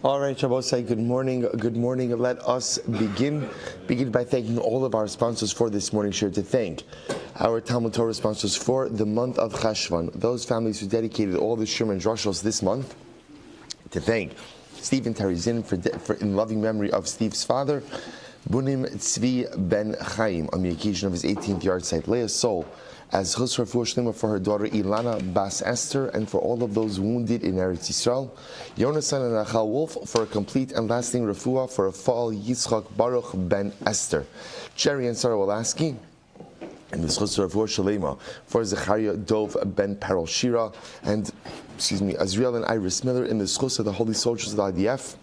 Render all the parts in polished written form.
All right, Shabbosai, good morning. Good morning. Let us begin by thanking all of our sponsors for this morning share. To thank our Talmud Torah sponsors for the month of Cheshvan, those families who dedicated all the Shir and Drushos this month. To thank Steve and Terry Zinn for in loving memory of Steve's father, Bunim Tzvi Ben Chaim, on the occasion of his 18th yard site. Leah Sol, as Chus Refuah Shlema for her daughter Ilana Bas Esther, and for all of those wounded in Eretz Yisrael. Yonasan and Rachel Wolf for a complete and lasting refuah for a fall Yitzchak Baruch Ben Esther. Jerry and Sarah Wolaski, and the Chus Refuah Shlema for Zechariah Dov Ben Perel Shira, and Azriel and Iris Miller in the Chus of the Holy Soldiers of the IDF,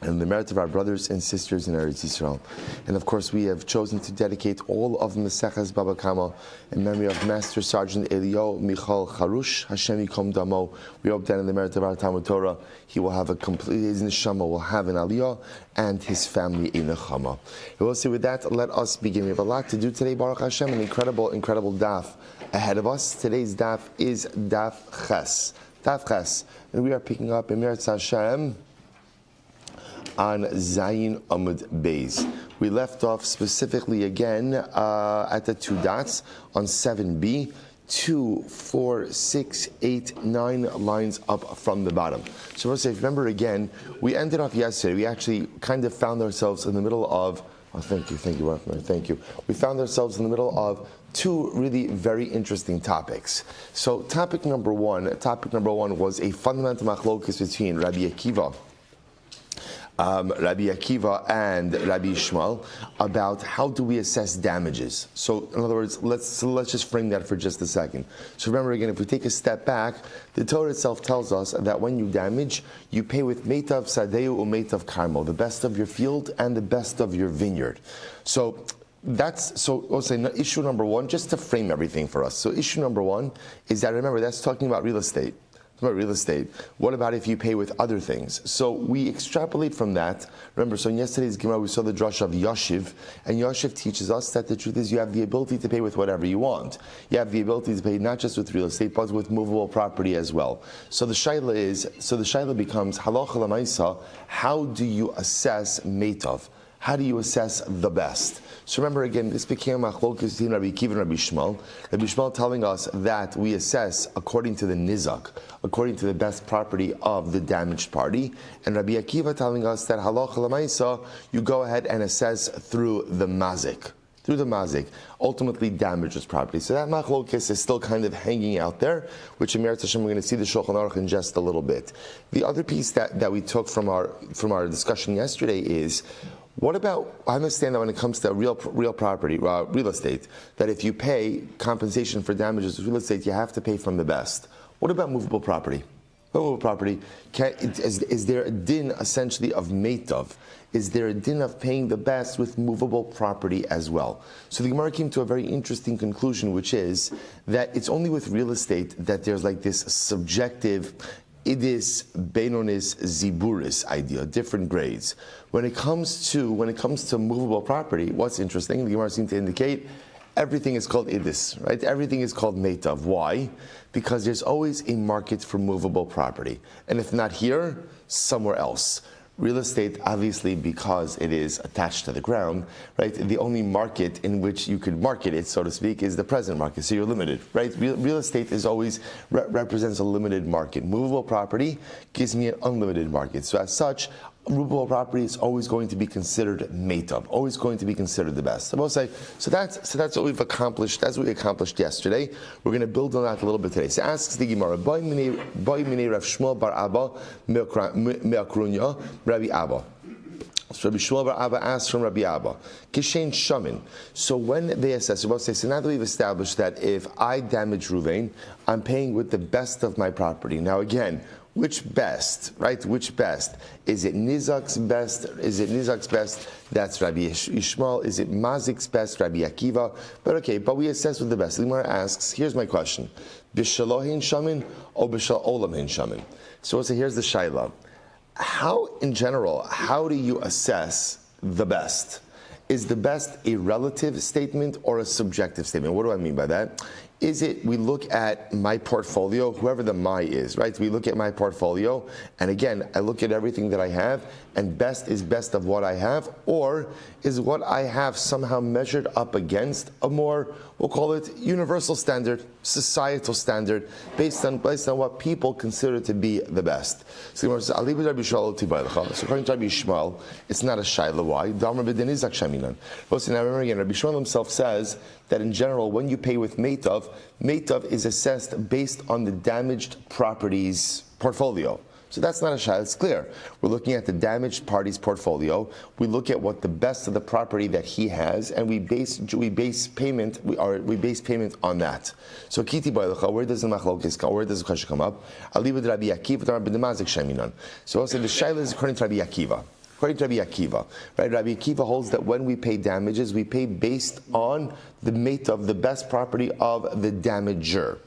and the merit of our brothers and sisters in Eretz Yisrael. And of course, we have chosen to dedicate all of Meseches Baba Kamma in memory of Master Sergeant Elio Michal Charush, Hashem Yikom Damo. We hope that in the merit of our Talmud Torah, he will have a complete, his neshama will have an aliyah, and his family in a chama. We will say with that, let us begin. We have a lot to do today, Baruch Hashem, an incredible daf ahead of us. Today's daf is daf ches. Daf ches. And we are picking up in Meretz Hashem on Zayin Amud Beis. We left off specifically again at the two dots on 7b, 2, 4, 6, 8, 9 lines up from the bottom. So if you remember again, we ended off yesterday. We actually kind of found ourselves in the middle of, thank you. We found ourselves in the middle of two really very interesting topics. So topic number one was a fundamental machlokes between Rabbi Akiva and Rabbi Shmuel about how do we assess damages. So in other words, let's just frame that for just a second. So remember again, if we take a step back, the Torah itself tells us that when you damage, you pay with meitav sadeu or meitav karmo, the best of your field and the best of your vineyard. So I'll say issue number one, just to frame everything for us. So issue number one is that, remember, that's talking about real estate. What about if you pay with other things? So we extrapolate from that. Remember, so in yesterday's Gemara we saw the drush of Yashiv, and Yashiv teaches us that the truth is you have the ability to pay with whatever you want. You have the ability to pay not just with real estate, but with movable property as well. So the shaila becomes halacha l'maisa. How do you assess meitav? How do you assess the best? So remember again, this became a machlokes between Rabbi Akiva and Rabbi Shmuel. Rabbi Shmuel telling us that we assess according to the nizak, according to the best property of the damaged party, and Rabbi Akiva telling us that halacha l'maisa, you go ahead and assess through the mazik. Through the mazik, ultimately damages property. So that machlokes is still kind of hanging out there, which in Meretz Hashem we're going to see the Shulchan Aruch in just a little bit. The other piece that we took from our discussion yesterday is, what about, I understand that when it comes to real property, real estate, that if you pay compensation for damages with real estate, you have to pay from the best. What about movable property? Movable property, is there a din essentially of meitav? Is there a din of paying the best with movable property as well? So the Gemara came to a very interesting conclusion, which is that it's only with real estate that there's like this subjective idis, benonis, ziburis idea, different grades. When it comes to movable property, what's interesting, the Gemara seems to indicate everything is called idis, right? Everything is called meitav. Why? Because there's always a market for movable property. And if not here, somewhere else. Real estate, obviously, because it is attached to the ground, right? The only market in which you could market it, so to speak, is the present market. So you're limited, right? Real estate is always represents a limited market. Movable property gives me an unlimited market. So as such, movable property is always going to be considered meitav, always going to be considered the best. So that's what we've accomplished. That's what we accomplished yesterday. We're going to build on that a little bit today. So asks the Gemara, Boy mini Rav Shmuel bar Abba me'akrunya Rabbi Abba. So Rabbi Shmuel bar Abba asks from Rabbi Abba, Kishen Shamin. So when they assess, so now that we've established that if I damage Ruvain, I'm paying with the best of my property. Now again, which best, right? Which best? Is it Nizak's best? Is it Nizak's best? That's Rabbi Yishmael. Is it Mazik's best? Rabbi Akiva. But we assess with the best. The Gemara asks, here's my question. B'shalohin shamin or b'shal olamin shamin? So here's the shayla. How, in general, how do you assess the best? Is the best a relative statement or a subjective statement? What do I mean by that? is it we look at my portfolio, whoever the my is, right? We look at my portfolio, and again, I look at everything that I have, and best is best of what I have, or is what I have somehow measured up against a more, we'll call it universal standard, societal standard, based on what people consider to be the best. So according to Rabbi Shmuel, it's not a shayla. Why? Now remember again, Rabbi Shmuel himself says that in general, when you pay with meitav is assessed based on the damaged property's portfolio. So that's not a shayla, it's clear. We're looking at the damaged party's portfolio. We look at what the best of the property that he has, and we base payment on that. So kiti ba'lecha, where does the machlokes come? Where does the question come up? Aliba Rabbi Akiva, Rabbi Demazik Sheminan. So also the shayla is according to Rabbi Akiva. According to Rabbi Akiva, right? Rabbi Akiva holds that when we pay damages, we pay based on the meitav, the best property of the damager.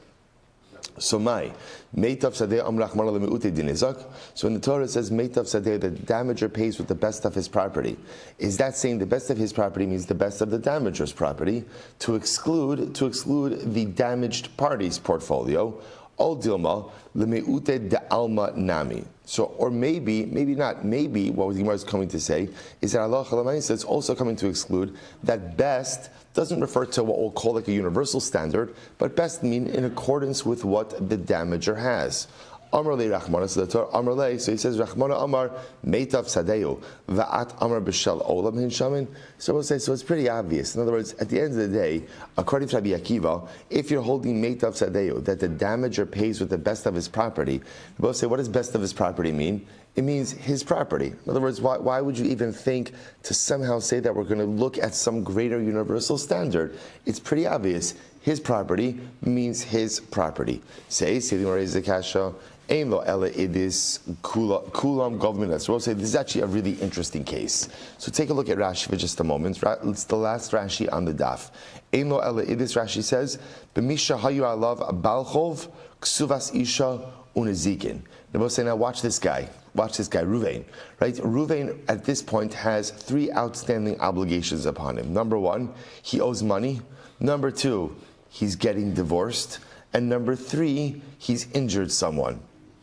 So meitav sadeh amrachmana lemeute dinizak. So when the Torah says meitav sadeh, the damager pays with the best of his property, is that saying the best of his property means the best of the damager's property to exclude the damaged party's portfolio? All dilma lemeute de alma nami. So, or maybe not. Maybe what the Gemara is coming to say is that Allah Chalamayis is also coming to exclude that best doesn't refer to what we'll call like a universal standard, but best mean in accordance with what the damager has. Amar le Rachmana, so the Torah Amar le, so he says Rachmana Amar meitav sadeu va'at Amar b'shel olam hinshamin. So we'll say, so it's pretty obvious. In other words, at the end of the day, according to Rabbi Akiva, if you're holding meitav sadeu, that the damager pays with the best of his property, we'll say, what does best of his property mean? It means his property. In other words, why would you even think to somehow say that we're going to look at some greater universal standard? It's pretty obvious. His property means his property. Say the Gemara is the kasha. Ein lo ela idis kulam government. So we'll say this is actually a really interesting case. So take a look at Rashi for just a moment. It's the last Rashi on the daf. Ein lo ela idis, Rashi says, b'misha hayu alav balchov ksuvas isha unezikin. Now we'll say, now watch this guy, Ruvain. Right? Ruvain at this point has 3 outstanding obligations upon him. Number 1, he owes money. Number 2, he's getting divorced. And number 3, he's injured someone.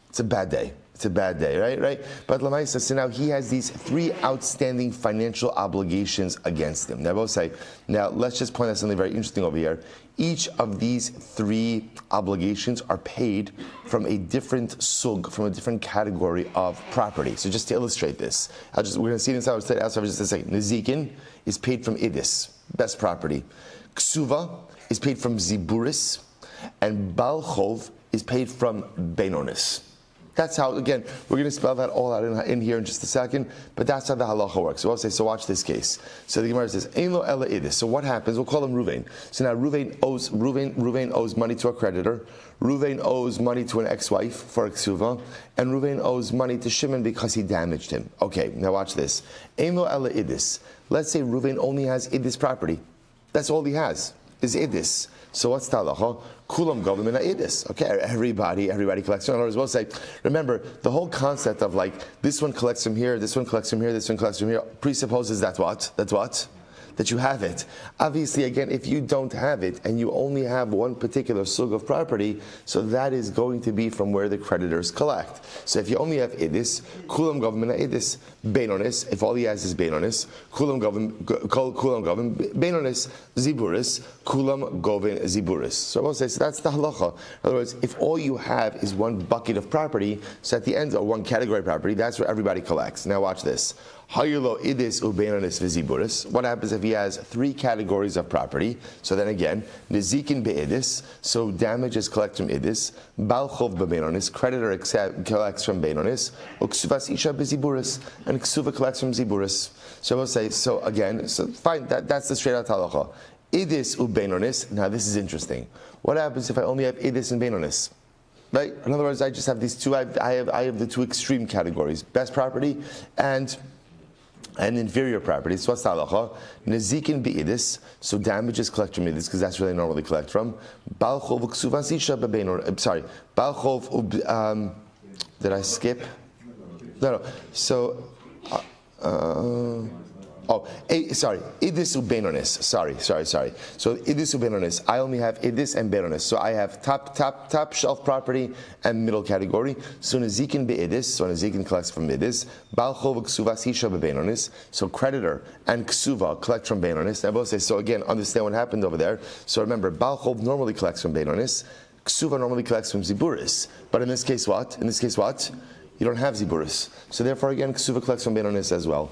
It's a bad day. Right? But Lamaisa, so now he has these 3 outstanding financial obligations against him. Now we'll say, now let's just point out something very interesting over here. Each of these 3 obligations are paid from a different sug, from a different category of property. So just to illustrate this, we're going to see this outside for just a second. Nezikin is paid from idis, best property. Ksuva is paid from ziburis, and balchov is paid from benonis. That's how, again, we're going to spell that all out in here in just a second, but that's how the halacha works. So I'll say, so watch this case. So the Gemara says, Ein lo ela idis. So what happens? We'll call him Ruvain. So now Ruvain owes money to a creditor. Ruvain owes money to an ex-wife for a ksuva, and Ruvain owes money to Shimon because he damaged him. Okay, now watch this. Ein lo ela idis. Let's say Ruvain only has idis property. That's all he has, is idis. So what's the halacha? Kulam govim idis. Okay, everybody collects. In other words, we'll say, remember, the whole concept of like, this one collects from here, this one collects from here, this one collects from here, presupposes that what? That you have it. Obviously, again, if you don't have it and you only have one particular sug of property, so that is going to be from where the creditors collect. So if you only have idis, kulam govim idis, benonis, if all he has is benonis, kulam govim, benonis, ziburis, kulam govin ziburis. So I will say, so that's the halacha. In other words, if all you have is one bucket of property, so at the end, or one category of property, that's where everybody collects. Now watch this. Hayulo idis ubenonis viziburis. What happens if he has 3 categories of property? So then again, nezikin beidis, so damages collect from idis, balchov bebenonis, creditor collects from benonis, uksuvas isha beziburis, and ksuva collects from ziburis. So we'll say, so again, so fine, that's the straight out halacha. Idis ubenonis. Now this is interesting. What happens if I only have idis and benonis? Right? In other words, I just have these 2. I have the 2 extreme categories: best property and inferior property. So what's the halacha? Nezikin beidis, so damages collect from idis because that's where they normally collect from. Balchov uksuvas isha bebenor. Sorry, balchov. Did I skip? No. So Sorry, idis ubenonis. Sorry. So idis ubenonis. I only have idis and benonis. So I have top shelf property and middle category. So nezikin beidis. So nezikin collects from idis. Balchov ksuvas hisha bebenonis. So creditor and ksuva collect from benonis. I both say so. Again, understand what happened over there. So remember, balchov normally collects from benonis. Ksuva normally collects from ziburis. But in this case, what? You don't have ziburis. So therefore, again, ksuva collects from benonis as well.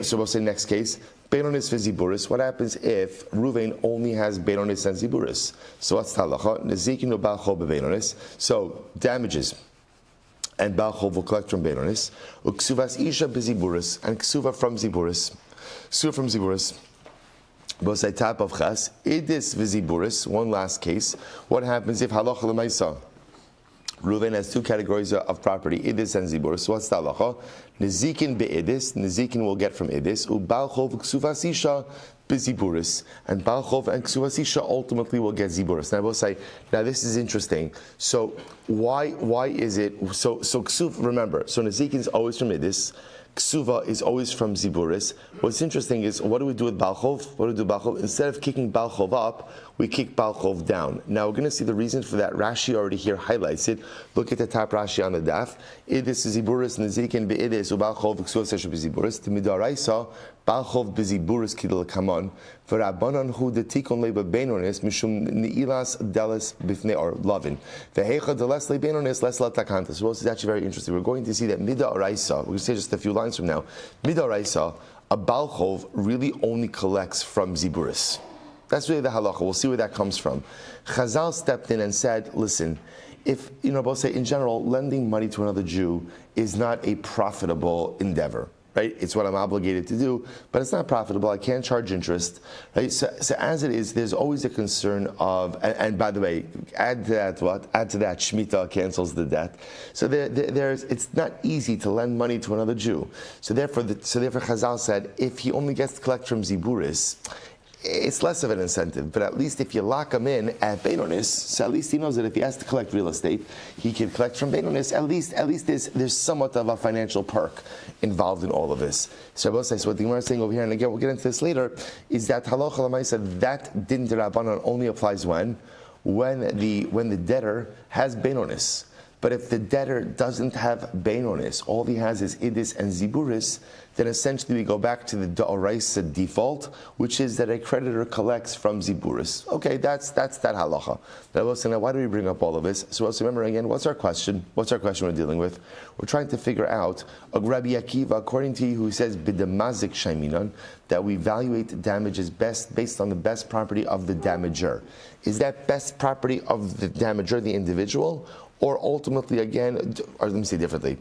So we'll say next case, benonis for ziburis. What happens if Ruvain only has benonis and ziburis? So what's talacha? Nezikin u'balchov bebenonis. So damages. And balchov will collect from benonis. Uksuvas isha beziburis. And ksuva from ziburis. Ksuva from ziburis. We'll say top of chas. Idis viziburis. One last case. What happens if halacha l'maisa? Reuven has two categories of property, idis and zibur. So what's the halacha? Nezikin be'idis, nezikin will get from idis, u'balchov ksuvas isha beziburis, and balchov and ksuvas isha ultimately will get ziburis. Now I will say, now this is interesting. So why is it, so ksuv, remember, so nezikin is always from idis, ksuva is always from ziburis. What's interesting is, what do we do with balchov? Instead of kicking balchov up, we kick balchov down. Now we're going to see the reason for that. Rashi already here highlights it. Look at the top Rashi on the daf. Idis ziburis nezikin beidis ubalchov ksuva sesha beziburis. The midaraisa balchov beziburis kidel kamon. V'rabbanan hu detikon leba beinonis mishum neilas delis bifnei or lovin. V'hecha deles le beinonis les la takantas. So this is actually very interesting. We're going to see that midaraisa. We're going to say just a few lines from now. Midaraisa, a balchov really only collects from ziburis. That's really the halacha. We'll see where that comes from. Chazal stepped in and said, listen, if, both say in general, lending money to another Jew is not a profitable endeavor, right? It's what I'm obligated to do, but it's not profitable. I can't charge interest, right? So as it is, there's always a concern of, and by the way, add to that, Shemitah cancels the debt. So it's not easy to lend money to another Jew. So therefore Chazal said, if he only gets to collect from Ziburis, it's less of an incentive, but at least if you lock him in at Beinonis, so at least he knows that if he has to collect real estate, he can collect from Beinonis. At least there's somewhat of a financial perk involved in all of this. So I will say, so what the Gemara is saying over here, and again we'll get into this later, is that halacha l'maisa, that din d'Rabbanan only applies when the debtor has Beinonis. But if the debtor doesn't have Beinonis, all he has is idis and ziburis, then essentially we go back to the D'oraisa default, which is that a creditor collects from ziburis. Okay, that's that halacha. Now, why do we bring up all of this? So let's remember again, what's our question? What's our question we're dealing with? We're trying to figure out, Rabbi Akiva, according to you, who says, b'damazik shaiminan, that we evaluate damages based on the best property of the damager. Is that best property of the damager the individual? Or ultimately, again, or let me say differently,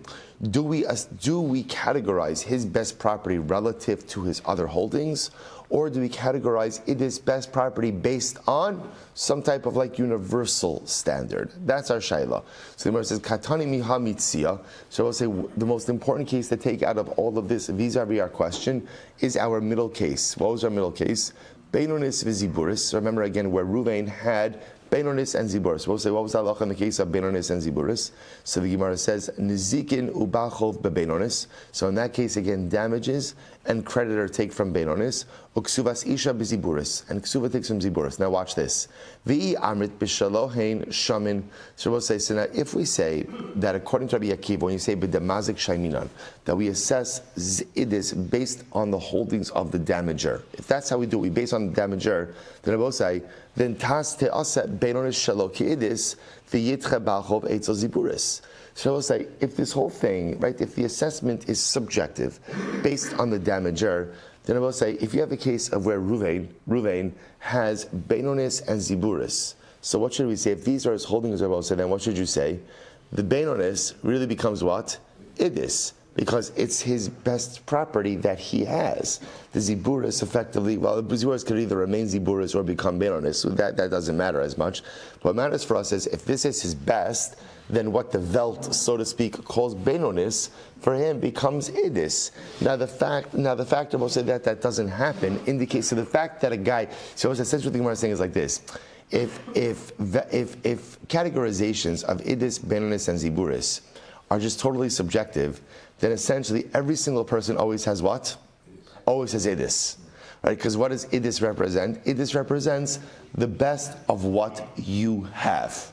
do we categorize his best property relative to his other holdings? Or do we categorize it as best property based on some type of universal standard? That's our shaila. So the Gemara says, Katani miha mitzia. So we'll say the most important case to take out of all of this, vis-a-vis our question, is our middle case. What was our middle case? Beinonis v'ziburis. So remember again where Ruvain had Beinonis and Ziburis. We'll say, what was the halacha in the case of Beinonis and Ziburis? So the Gemara says, Nizikin ubachov bebeinonis. So in that case, again, damages and creditor take from Beinonis. Uksuvas isha beziburis. And ksuva takes from Ziburis. Now watch this. V'i amrit b'shalohein shamin. So we'll say, so now if we say that according to Rabbi Akiva, when you say b'damazik shaiminan, that we assess idis based on the holdings of the damager. If that's how we do it, we base on the damager, then I will say, then tas te'asa beinonis shalo ki'idis v'yitche balchov eitzel ziburis. So I will say, if this whole thing, right, if the assessment is subjective, based on the damager, then I will say, if you have a case of where Ruvain has Beinonis and Ziburis, so what should we say? If these are his holdings, I will say, then what should you say? The Beinonis really becomes what? Idis, because it's his best property that he has. The Ziburis effectively, well, the Ziburis could either remain Ziburis or become Beinonis, so that doesn't matter as much. What matters for us is, if this is his best, then what the Welt, so to speak, calls Beinonis, for him becomes Idis. Now the fact that we'll say that doesn't happen indicates, so the fact that a guy, so essentially what the Gemara is saying is like this: if categorizations of Idis, Beinonis, and Ziburis are just totally subjective, then essentially every single person always has what? always says idis. Right? Because what does idis represent? Idis represents the best of what you have.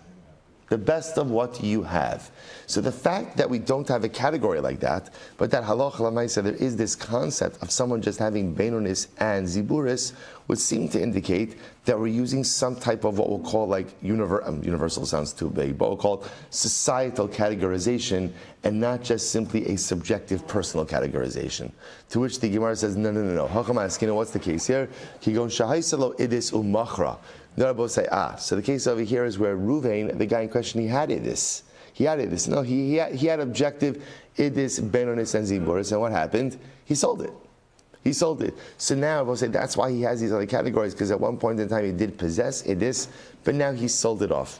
The best of what you have. So the fact that we don't have a category like that, but that halacha lamaisa, there is this concept of someone just having beinonis and ziburis, would seem to indicate that we're using some type of what we'll call like universal sounds too big, but we'll call societal categorization and not just simply a subjective personal categorization. To which the Gemara says, no. Hakamaskina, what's the case here? Kigon shahaisalo idis umachra. The Rabbi say, so the case over here is where Ruvain, the guy in question, he had idis. No, he had objective idis, beinonis, and ziburis, and what happened? He sold it. So now I will say that's why he has these other categories, because at one point in time he did possess idis, but now he sold it off.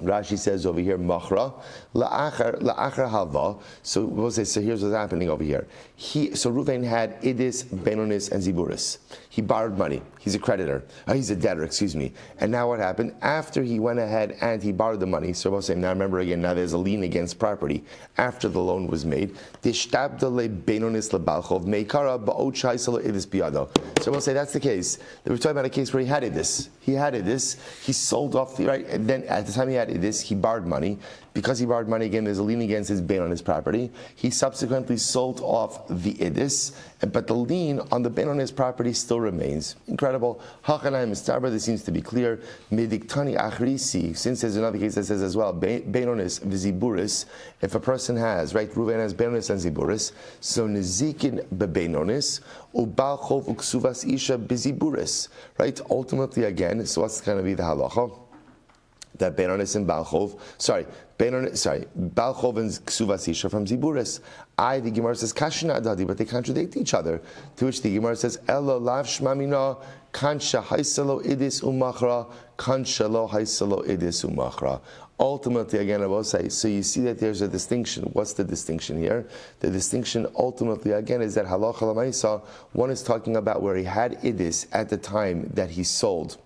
Rashi says over here, machra la'achar halva. So we'll say, so here's what's happening over here. So Ruvain had idis, beinonis, and ziburis. He borrowed money. He's a creditor. He's a debtor, excuse me. And now what happened? After he went ahead and he borrowed the money, so we'll say, now remember again, now there's a lien against property after the loan was made. So we'll say that's the case. We're talking about a case where he had idis. He sold off, right? And then at the time he had idis, he borrowed money. Because he borrowed money again, there's a lien against his bain on his property. He subsequently sold off the idis, but the lien on the bain on his property still remains. Incredible. Hachanayim Mistarba, this seems to be clear. Mediktani Achrisi, since there's another case that says as well, bainonis viziburis, if a person has, right, Ruvain has bainonis and ziburis, so nizikin bebainonis, ubal chov uksuvas isha biziburis, right? Ultimately again, so what's going to be the halacha? That Beinonis and Balchov, Balchov and Ksuvas Isha from Ziburis. The Gemara says, Kashina Adadi, but they contradict each other. To which the Gemara says, Elo lav shmamina, Kansha haisalo idis umachra, Kansha lo haisalo idis umachra. Ultimately, again, I will say, so you see that there's a distinction. What's the distinction here? The distinction ultimately, again, is that halacha lamaisa, one is talking about where he had idis at the time that he sold.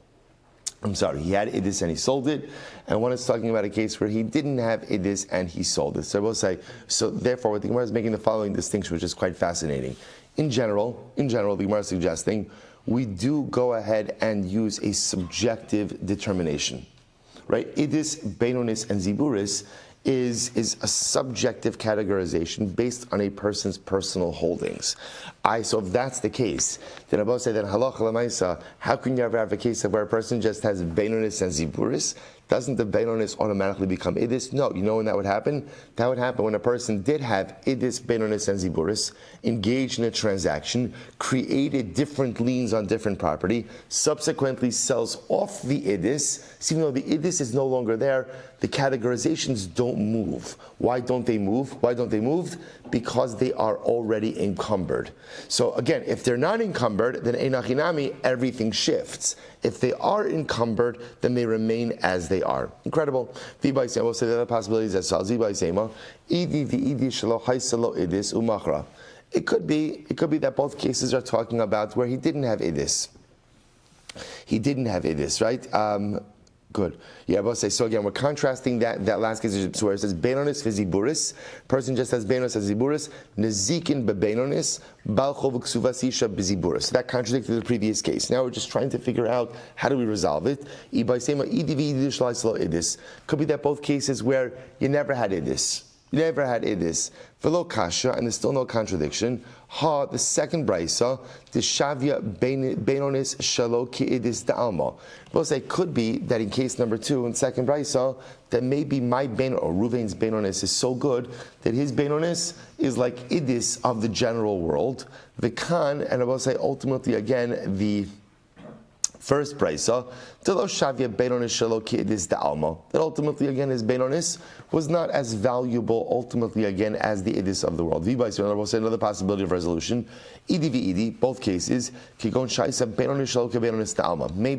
He had idis and he sold it, and one is talking about a case where he didn't have idis and he sold it. So I will say, so therefore, what the Gemara is making the following distinction, which is quite fascinating. In general, the Gemara is suggesting we do go ahead and use a subjective determination, right? Idis, beinonis, and ziburis is a subjective categorization based on a person's personal holdings. So if that's the case, then I will say that halacha l'maisa, how can you ever have a case of where a person just has beinonis and ziburis? Doesn't the beinonis automatically become idis? No. You know when that would happen? That would happen when a person did have idis, beinonis, and ziburis, engaged in a transaction, created different liens on different property, subsequently sells off the idis. So even though the idis is no longer there, the categorizations don't move. Why don't they move? Because they are already encumbered. So again, if they're not encumbered, then einachinami, everything shifts. If they are encumbered, then they remain as they are. Incredible. I will say the other possibilities as well. It could be that both cases are talking about where he didn't have idis. Right? Good. Yeah, I will say, so again, we're contrasting that last case where it says Beinonis viziburis, person just has Beinonis and ziburis, Nezikin bebeinonis, Balchov ksuvas isha biziburis. That contradicted the previous case. Now we're just trying to figure out how do we resolve it. Could be that both cases where you never had idis. Velo kasha, and there's still no contradiction. The second brisa, the shavya beinonis shalo ki idis da'alma. We'll say could be that in case number 2, in second brisa, that maybe my bein or Ruvain's beinonis is so good that his beinonis is like idis of the general world. The kan, and I will say ultimately again the first brisa, that ultimately again his beinonis was not as valuable ultimately again as the idis of the world. I will say another possibility of resolution. Both cases. Maybe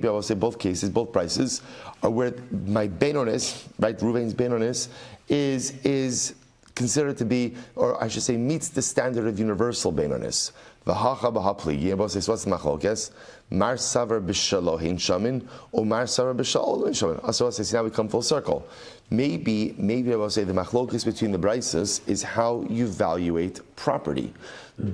I will say both cases, both prices are where my beinonis, right, Ruvain's beinonis is considered to be, or I should say, meets the standard of universal beinonis. V'hacha b'hapligi. And both say, so what's the machlokes? Mar savar b'shalohin shamin, or mar savar b'shalol shamin. So I say, now we come full circle. Maybe I will say the machlokes between the brises is how you evaluate property.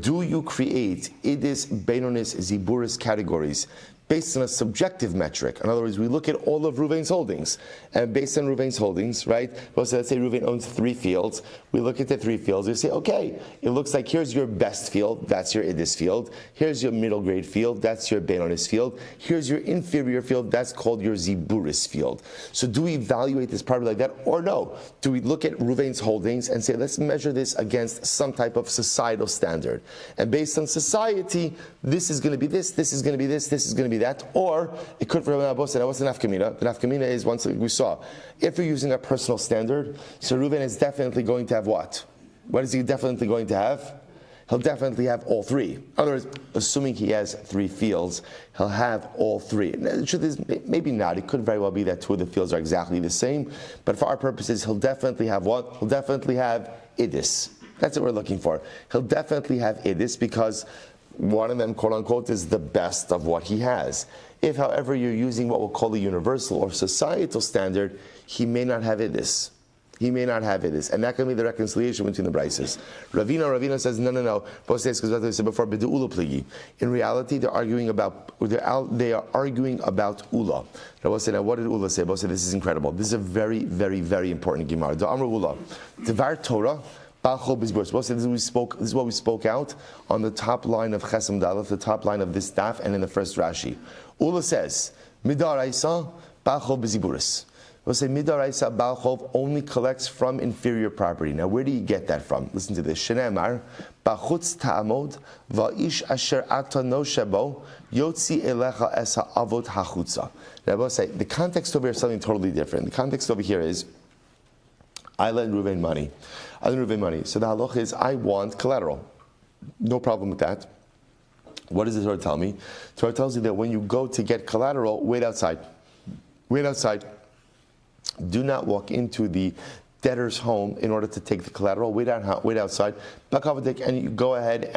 Do you create idis, beinonis, ziburis categories based on a subjective metric? In other words, we look at all of Ruvain's holdings, and based on Ruvain's holdings, right? Well, so let's say Ruvain owns 3 fields. We look at the 3 fields. We say, okay, it looks like here's your best field. That's your idis field. Here's your middle grade field. That's your beinonis field. Here's your inferior field. That's called your ziburis field. So do we evaluate this property like that, or no? Do we look at Ruvain's holdings and say, let's measure this against some type of societal standard, and based on society, this is going to be this is going to be this is going to be that, or it could, for Rabbi said, what's the nafkamina? The nafkamina is, once we saw, if you're using a personal standard, so Reuven is definitely going to have what? What is he definitely going to have? He'll definitely have all 3. In other words, assuming he has 3 fields, he'll have all 3. Now, the truth is, maybe not. It could very well be that 2 of the fields are exactly the same, but for our purposes, he'll definitely have what? He'll definitely have idis. That's what we're looking for. He'll definitely have idis because one of them, quote unquote, is the best of what he has. If, however, you're using what we'll call a universal or societal standard, he may not have idis. He may not have idis. And that can be the reconciliation between the brises. Ravina says, no. Both says, because what I said before, in reality, they are arguing about Ula. Rabbi said, now what did Ula say? Both said, this is incredible. This is a very, very, very important Gemara. The Amr Ula. Devar Torah. This is what we spoke out on the top line of Chesam Dalef, the top line of this daf, and in the first Rashi. Ula says, Midaraisa Ba'chov B'ziburis. We'll say Midaraisa Ba'chov only collects from inferior property. Now, where do you get that from? Listen to this. Shenemar Ba'chutz Ta'amod Va'ish Asher Ata No Shebo Yotzi Elecha Esa Avot Hachutza. Now, I will say the context over here is something totally different. The context over here is, I lend Reuven money. So the halach is, I want collateral. No problem with that. What does the Torah tell me? The Torah tells you that when you go to get collateral, wait outside. Wait outside. Do not walk into the debtor's home in order to take the collateral. Wait outside. And you go ahead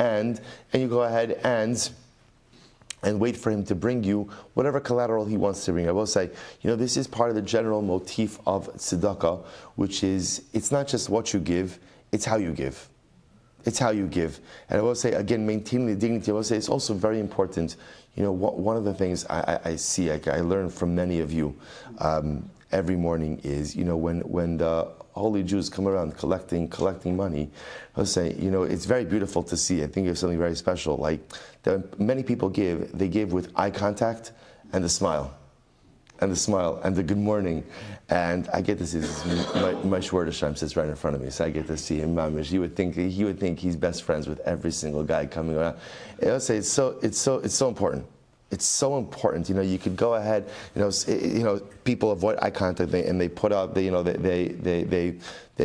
and wait for him to bring you whatever collateral he wants to bring. I will say, this is part of the general motif of tzedakah, which is, it's not just what you give, it's how you give. It's how you give. And I will say, again, maintaining the dignity, I will say it's also very important. One of the things I see, I learn from many of you every morning is, when the holy Jews come around collecting money, I'll say, it's very beautiful to see. I think it's something very special. Like, that many people they give with eye contact and the smile. And the good morning. And I get to see this. My Shwar Hashem sits right in front of me, so I get to see him. He would think he's best friends with every single guy coming around. I'll say it's so important. It's so important. You could go ahead. People avoid eye contact, and they put out they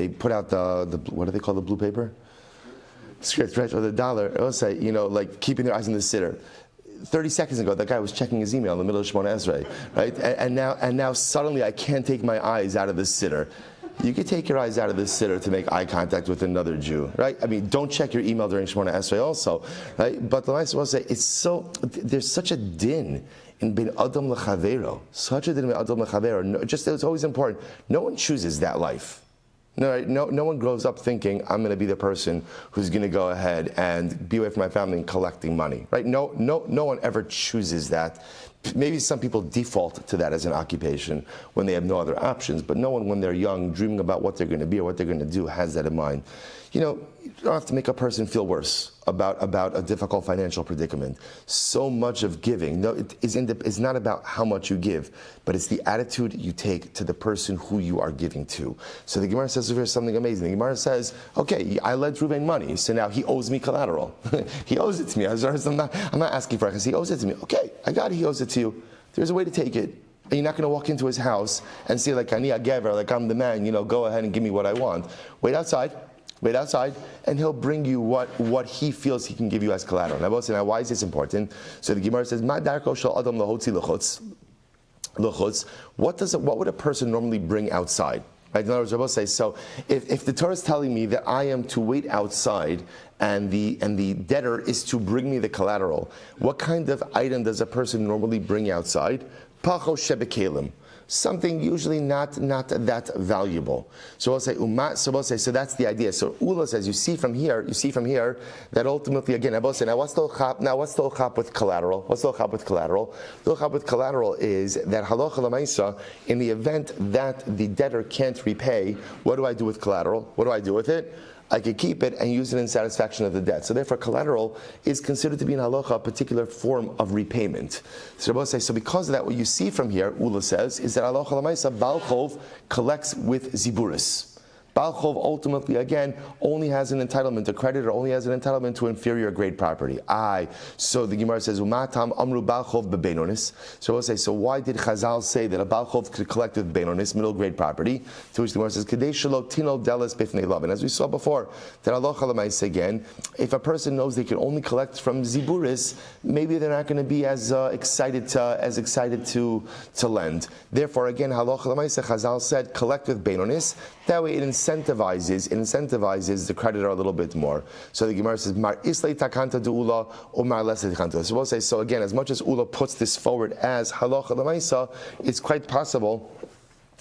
put out the what do they call the blue paper? Script, right, or the dollar. I'll say, like keeping their eyes on the sitter. 30 seconds ago, that guy was checking his email in the middle of Shemona Esrei, right? And now suddenly I can't take my eyes out of the sitter. You could take your eyes out of the sitter to make eye contact with another Jew, right? I mean, don't check your email during Shemona Esrei also, right? But the last will say, there's such a din in bin Adam lechavero, such a din in bin Adam lechavero. Just, it's always important. No one chooses that life. No one grows up thinking, I'm going to be the person who's going to go ahead and be away from my family and collecting money, right? No one ever chooses that. Maybe some people default to that as an occupation when they have no other options, but no one, when they're young, dreaming about what they're going to be or what they're going to do, has that in mind. You don't have to make a person feel worse about a difficult financial predicament. So much of giving, it's not about how much you give, but it's the attitude you take to the person who you are giving to. So the Gemara says over here something amazing. The Gemara says, okay, I lent Reuven money, so now he owes me collateral. He owes it to me. I'm not asking for it because he owes it to me. Okay, I got it, he owes it to you. There's a way to take it. And you're not going to walk into his house and say, like, Ani Agever, like I'm the man, go ahead and give me what I want. Wait outside, and he'll bring you what he feels he can give you as collateral. Now, why is this important? So the Gemara says, Ma darko shel adam lahotzi lechutz. What would a person normally bring outside? Right? In other words, Rabbi says, so if the Torah is telling me that I am to wait outside and the debtor is to bring me the collateral, what kind of item does a person normally bring outside? Pacho shebekelim. Something usually not that valuable. So we'll say so that's the idea. So Ula says, you see from here that ultimately again, now what's the chap with collateral? What's the chap with collateral? The chap with collateral is that halacha l'maisa, in the event that the debtor can't repay, what do I do with collateral? What do I do with it? I could keep it and use it in satisfaction of the debt. So therefore, collateral is considered to be in halacha a particular form of repayment. So Rabbi says, so because of that, what you see from here, Ula says, is that halacha l'maisa, Baal Chov collects with ziburis. Baal Chov ultimately, again, only has an entitlement, a creditor only has an entitlement to inferior grade property. So the Gemara says, Umatam amru Baal Chov bebeinonis. So we'll say, so why did Chazal say that a Baal Chov could collect with beinonis, middle grade property? To which the Gemara says, Kadei shelo tino delis bifnei lav. And as we saw before, that halacha l'maisa again, if a person knows they can only collect from ziburis, maybe they're not going to be as excited to lend. Therefore, again, halacha l'maisa, Chazal said, collect with beinonis. That way it incentivizes the creditor a little bit more. So the Gemara says, Mar islay takanta du ula or mar lesay takanta. So we'll say, so again, as much as Ula puts this forward as halacha l'maisa, it's quite possible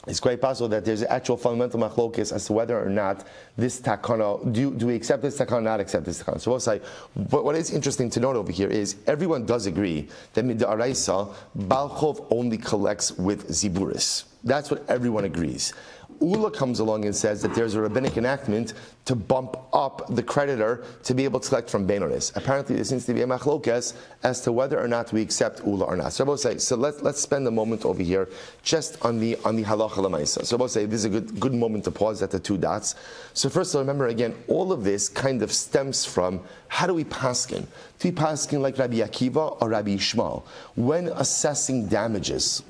that there's an actual fundamental machlokes as to whether or not this takana, do we accept this takana or not accept this takana. So we'll say, but what is interesting to note over here is everyone does agree that mid'araisa, Baal Chov only collects with ziburis. That's what everyone agrees. Ula comes along and says that there's a rabbinic enactment to bump up the creditor to be able to collect from beinonis. Apparently, there seems to be a machlokes as to whether or not we accept Ula or not. So I will say, so let's spend a moment over here just on the halacha l'maisa. So I will say this is a good moment to pause at the two dots. So first, remember again, all of this kind of stems from how do we paskin? Do we paskin like Rabbi Akiva or Rabbi Shmuel when assessing damages?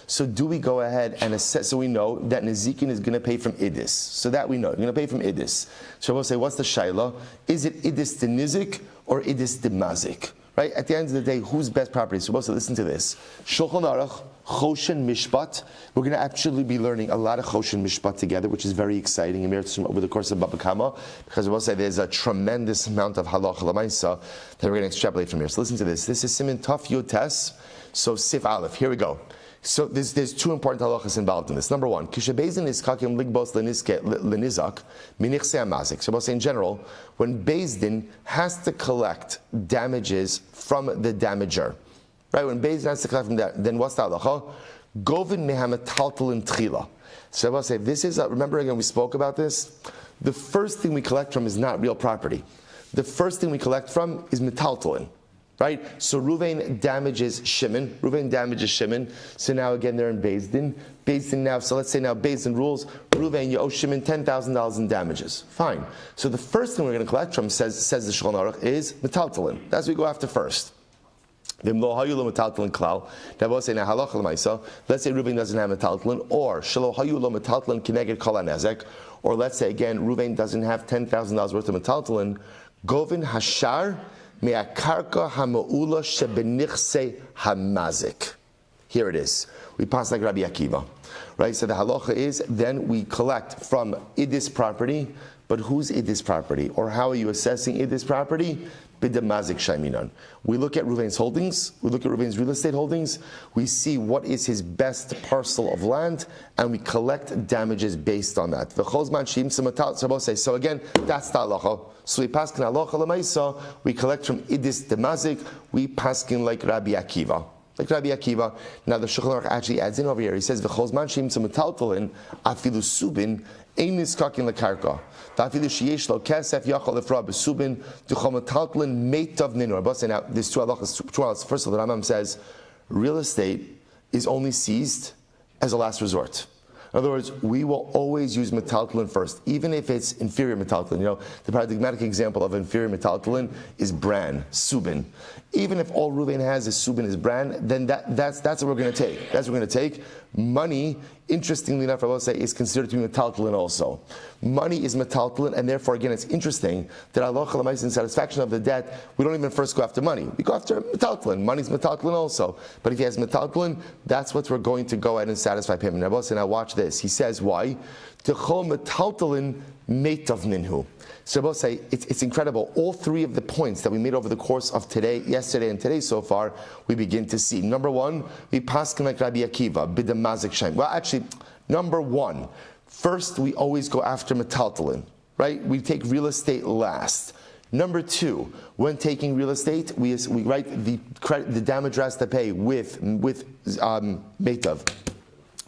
So do we go ahead and assess? So we know that Nezikin is going to pay from Idis. So that we know. You're going to pay from Idis. So we'll say, what's the shaila? Is it Idis de Nizik or Idis de Mazik? Right? At the end of the day, whose best property? So we'll say, listen to this. Shulchan Aruch, Choshen Mishpat. We're going to actually be learning a lot of Choshen Mishpat together, which is very exciting over the course of Bava Kamma, because we'll say there's a tremendous amount of halacha l'maisa that we're going to extrapolate from here. So listen to this. This is Siman Taf Yud Tes. So Sif Aleph. Here we go. So there's two important halachas involved in this. Number one, kishabezin is kakim ligbos lenizak minichse amazik. So we'll say in general, when Beis Din has to collect damages from the damager, right? When Beis Din has to collect from that, then what's the halacha? Govin mehametaltalin tchila. So we'll say this is remember again we spoke about this. The first thing we collect from is not real property. The first thing we collect from is metaltalin. Right? So Ruvain damages Shimon. So now again they're in Beis Din. So let's say now Beis Din rules, Ruvain, you owe Shimon $10,000 in damages. Fine. So the first thing we're going to collect from, says the Shulchan Aruch, is metaltalin. That's what we go after first. Now we'll say now halacha l'maisa. Let's say Ruvain doesn't have metaltalin, or shelo hayu lo metaltalin kineged kol hanezek, or let's say again Ruvain doesn't have $10,000 worth of metaltalin. Govin hashar me'akarka ha'ma'ula shebenichse hamazik. Here it is. We pass like Rabbi Akiva, right? So the halacha is then we collect from Idis property, but whose Idis property, or how are you assessing Idis property? Bidamazik shaiminan. We look at Ruvain's holdings, we look at Ruvain's real estate holdings, we see what is his best parcel of land, and we collect damages based on that. So again, that's the halacha. So we paskin halacha l'maisa, we collect from Idis demazik, we paskin like Rabbi Akiva. Now the Shulchan Aruch actually adds in over here. He says, "V'chozman sheim tzmetaltalin afilu subin ein niskakin lekarka. Afilu sheyesh lo kesef yachol lefra besubin duchometaltalin meitav ninor." But now there's two halachas. First of all, the Rambam says real estate is only seized as a last resort. In other words, we will always use metaltalin first, even if it's inferior metaltalin. You know, the paradigmatic example of inferior metaltalin is bran, subin. Even if all Ruvain has is subin is bran, then that's what we're going to take. That's what we're going to take. Money interestingly enough, I will say, is considered to be metaltalin also. Money is metaltalin, and therefore, again, it's interesting that halacha l'maisa in satisfaction of the debt, we don't even first go after money. We go after metaltalin. Money's metaltalin also. But if he has metaltalin, that's what we're going to go ahead and satisfy payment. Now watch this. He says, why? T'chol metaltalin meitav ninhu. So Rabbi say it's incredible. All three of the points that we made over the course of today, yesterday, and today so far, we begin to see. Number one, we paskin like Rabbi Akiva, b'damazik shaim. Well, actually, number one, first we always go after metaltalin, right? We take real estate last. Number two, when taking real estate, we write the damage has to pay with meitav.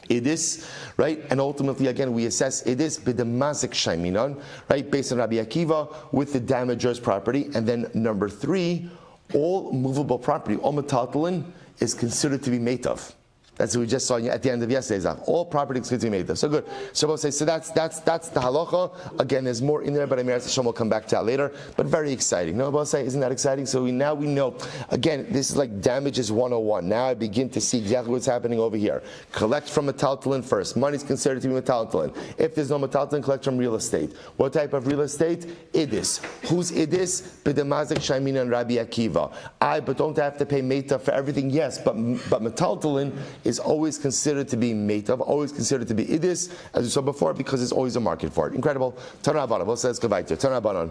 Idis, right? And ultimately, again, we assess Idis b'damazik shaiminon, right? Based on Rabbi Akiva with the damager's property. And then number three, all movable property, all metaltalin, is considered to be meitav. That's what we just saw at the end of yesterday's daf. All property is considered to be meitav. So good. So we'll say, so that's the halacha. Again, there's more in there, but Amir Hashem will come back to that later. But very exciting. No, we'll say, isn't that exciting? So now we know. Again, this is like damages 101. Now I begin to see exactly what's happening over here. Collect from metaltalin first. Money is considered to be metaltalin. If there's no metaltalin, collect from real estate. What type of real estate? Idis. Who's idis? B'damazik shaimina and Rabbi Akiva. But don't have to pay meitav for everything. Yes, but metaltalin is always considered to be meitav, always considered to be idis, as we saw before, because there's always a market for it. Incredible. Tanrabanan. Let's go back to Tanrabanan.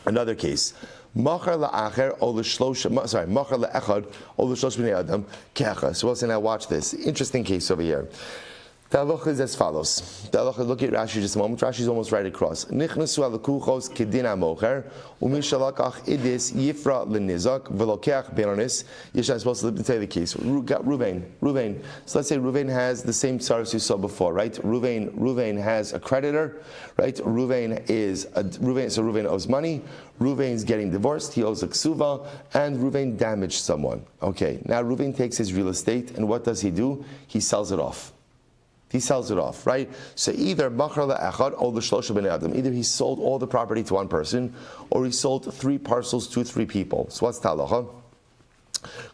Another case. Machar la'acher o l'shlosh. Sorry, machar la'echad o l'shlosh b'nei adam kecha. So we'll say now. Watch this. Interesting case over here. The halacha is as follows. The halacha, look at Rashi just a moment. Rashi is almost right across. Nichnasu al kuchos kedin hamocher umishalakach idis yifra lenizak v'lokeach beinonis. Yeshua is supposed to tell you the case. Ruvain. So let's say Ruvain has the same tzaros you saw before, right? Ruvain has a creditor, right? Ruvain owes money. Ruvain's getting divorced. He owes a ksuva, and Ruvain damaged someone. Okay. Now Ruvain takes his real estate, and what does he do? He sells it off. He sells it off, right? So either either he sold all the property to one person, or he sold three parcels to three people. So what's talacha?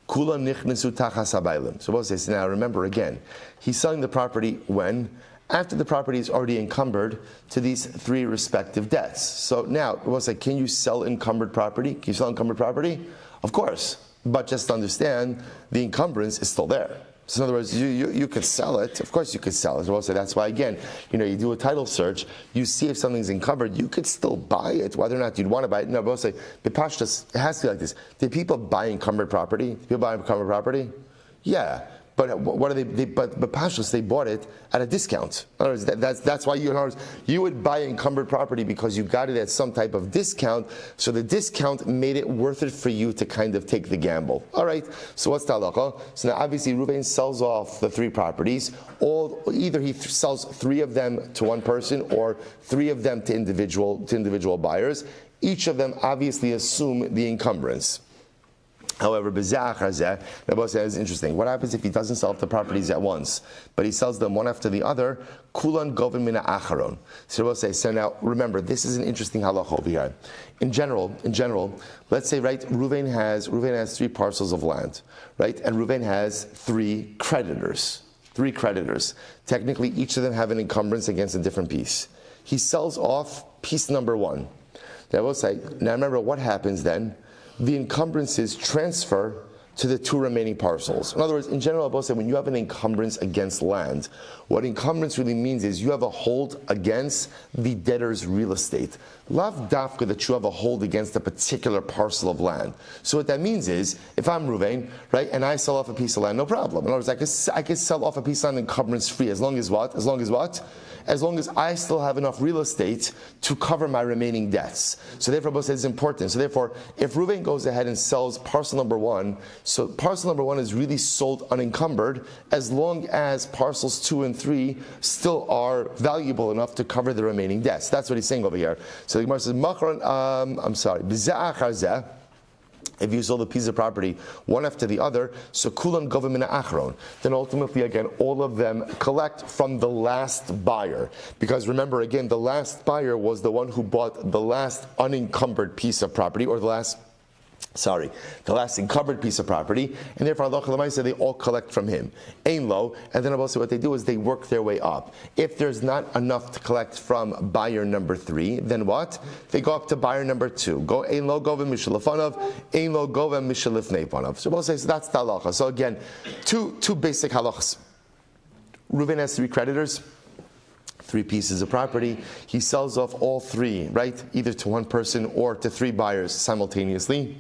Kula nichnesu tachas habaylim. So what says now? Remember again, he's selling the property when? After the property is already encumbered to these three respective debts. So now, what's like? Can you sell encumbered property? Can you sell encumbered property? Of course, but just understand the encumbrance is still there. So in other words, you could sell it. Of course you could sell it. So that's why, again, you do a title search, you see if something's encumbered, you could still buy it, whether or not you'd want to buy it. No, but I'll say, it has to be like this. Did people buy encumbered property? Did people buy encumbered property? Yeah. But what are they? But Pashtus, they bought it at a discount. In other words, that's why you would buy encumbered property because you got it at some type of discount. So the discount made it worth it for you to kind of take the gamble. All right. So what's the halacha? So now obviously Reuven sells off the three properties. Either he sells three of them to one person or three of them to individual buyers. Each of them obviously assume the encumbrance. However, Rabbi says, interesting. What happens if he doesn't sell the properties at once, but he sells them one after the other? Kulan govin mina acharon. So Rabbi says, so now remember, this is an interesting halacha over here. In general, let's say, right, Reuven has three parcels of land, right, and Reuven has three creditors. Technically, each of them have an encumbrance against a different piece. He sells off piece number one. Now remember what happens then. The encumbrances transfer to the two remaining parcels. In other words, in general, Abba said, when you have an encumbrance against land, what encumbrance really means is you have a hold against the debtor's real estate. Lav dafka that you have a hold against a particular parcel of land. So what that means is, if I'm Ruvain, right, and I sell off a piece of land, no problem. In other words, I could sell off a piece of land encumbrance free, as long as what? As long as I still have enough real estate to cover my remaining debts. So therefore, Abba says it's important. So therefore, if Ruvain goes ahead and sells parcel number one, so parcel number one is really sold unencumbered, as long as parcels 2 and 3 still are valuable enough to cover the remaining debts. That's what he's saying over here. So the Gemara says, Biza'achar if you sold a piece of property one after the other, so kulan govim mina achron. Then ultimately, again, all of them collect from the last buyer. Because remember, again, the last buyer was the one who bought the last unencumbered piece of property, or the last the last encumbered piece of property, and therefore halacha l'maaseh they all collect from him. Ein lo, and then also what they do is they work their way up. If there's not enough to collect from buyer number 3, then what? They go up to buyer number 2. Go ein lo gova mishalafanav, ein lo gova mishalifnei panav. So that's the halacha. So again, two basic halachas. Reuven has 3 creditors. 3 pieces of property. He sells off all 3, right? Either to one person or to 3 buyers simultaneously.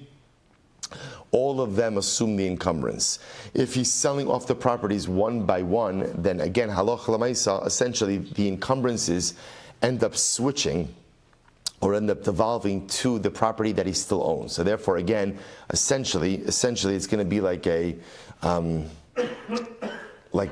All of them assume the encumbrance. If he's selling off the properties one by one, then again, halacha l'maisa, essentially the encumbrances end up switching or end up devolving to the property that he still owns. So therefore, again, essentially, it's going to be like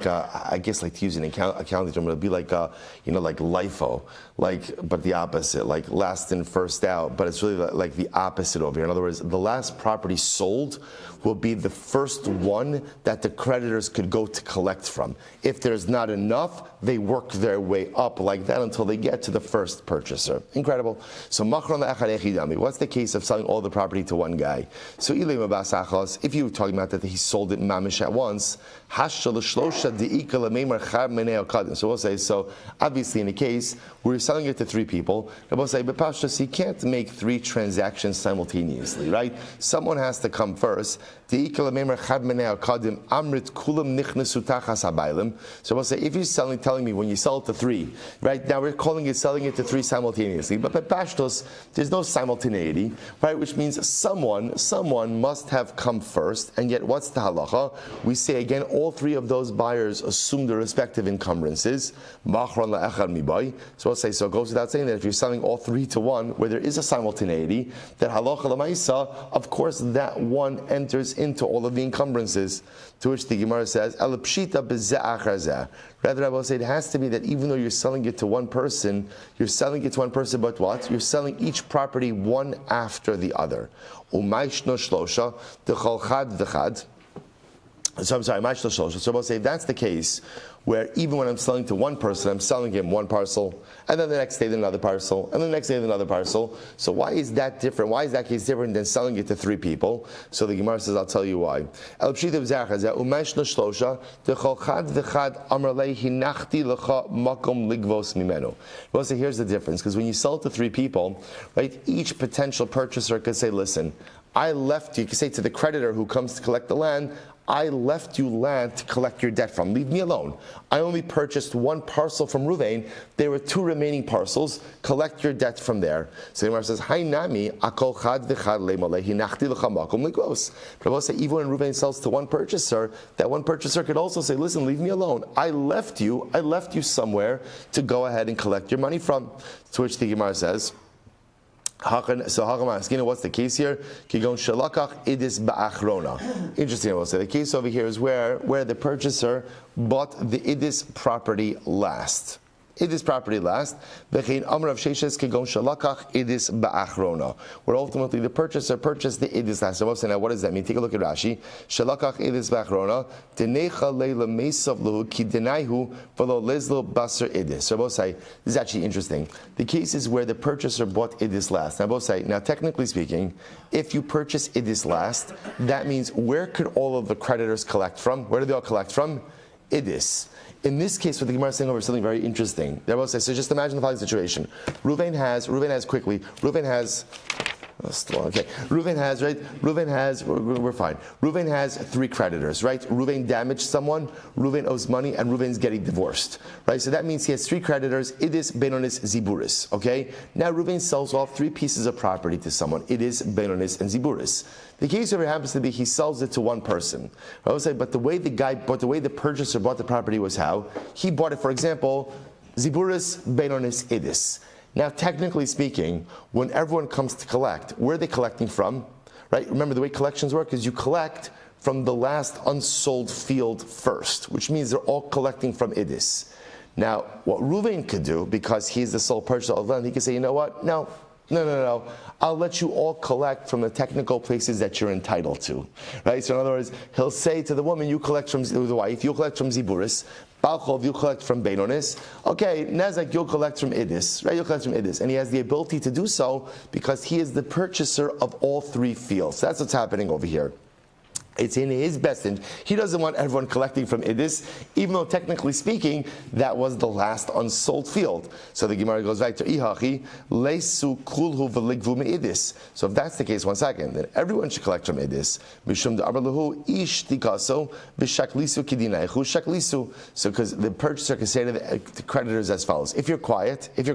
I guess like to use an accounting term, it'll be like like LIFO, but the opposite, like last in, first out, but it's really like the opposite over here. In other words, the last property sold will be the first one that the creditors could go to collect from. If there's not enough, they work their way up like that until they get to the first purchaser. Incredible. So what's the case of selling all the property to one guy? So if you were talking about that he sold it mamish at once, so we'll say, so obviously in a case where you're selling it to 3 people, we'll say, but Pashtus, you can't make 3 transactions simultaneously, right? Someone has to come first. So we'll say, if you're telling me when you sell it to 3, right? Now we're calling it selling it to 3 simultaneously, but Pashtus, there's no simultaneity, right? Which means someone must have come first, and yet what's the halacha? We say again, all 3 of those buyers assume the respective encumbrances. So we'll say, so it goes without saying that if you're selling all 3 to 1, where there is a simultaneity, that halacha l'maisa, of course, that one enters into all of the encumbrances. To which the Gemara says, rather, I will say it has to be that even though you're selling it to one person, but what? You're selling each property one after the other. So I'm sorry, so I'll say if that's the case, where even when I'm selling to one person, I'm selling him one parcel, and then the next day another parcel, and the next day another parcel. So why is that different? Why is that case different than selling it to 3 people? So the Gemara says, I'll tell you why. We'll say here's the difference, because when you sell it to 3 people, right, each potential purchaser could say, listen, I left you, can say to the creditor who comes to collect the land, I left you land to collect your debt from. Leave me alone. I only purchased 1 parcel from Ruvain. There were 2 remaining parcels. Collect your debt from there. So the Gemara says, Hainami akol chad v'chad le'malei hinachti l'cha makom ligos. But I will say, even when Ruvain sells to one purchaser, that one purchaser could also say, listen, leave me alone. I left you somewhere to go ahead and collect your money from. To which the Gemara says, so what's the case here? Interesting, I will say. The case over here is where the purchaser bought the idis property last. Where ultimately the purchaser purchased the idis last. So now what does that mean? Take a look at Rashi. Shalakach idis ba'achrona denecha leila mesav lahu ki denaihu v'lo lezlo basar idis. So both say this is actually interesting. The case is where the purchaser bought idis last. Now both say, now technically speaking, if you purchase idis last, that means where could all of the creditors collect from? Where do they all collect from? Idis. In this case, what the Gemara is saying over is something very interesting. They will say, so just imagine the following situation. Reuven has, we're fine. Reuven has 3 creditors, right? Reuven damaged someone, Reuven owes money, and Reuven's getting divorced, right? So that means he has 3 creditors, Idis, Benonis, Ziburis, okay? Now Reuven sells off 3 pieces of property to someone, Idis, Benonis, and Ziburis. The case over happens to be he sells it to one person. I would say, but the way the purchaser bought the property was how? He bought it, for example, Ziburis, Benonis, Idis. Now, technically speaking, when everyone comes to collect, where are they collecting from? Right? Remember, the way collections work is you collect from the last unsold field first, which means they're all collecting from Idis. Now, what Reuven could do, because he's the sole purchaser of land, he could say, you know what? No. I'll let you all collect from the technical places that you're entitled to. Right? So in other words, he'll say to the woman, you collect from the wife, you collect from Ziburis, Balchov, you'll collect from Beinonis. Okay, Nezek, you'll collect from Idis, right? You'll collect from Idis. And he has the ability to do so because he is the purchaser of all three fields. So that's what's happening over here. It's in his best interest. He doesn't want everyone collecting from Idis, even though technically speaking, that was the last unsold field. So the Gemara goes back to Ihachi, Leisu kulhu v'ligvu me'idis. So if that's the case, one second, then everyone should collect from Idis. Mishum da'abarlahu ish tikaso v'shaklisu kidinaichu shaklisu. So because the purchaser can say to the creditors as follows: if you're quiet, and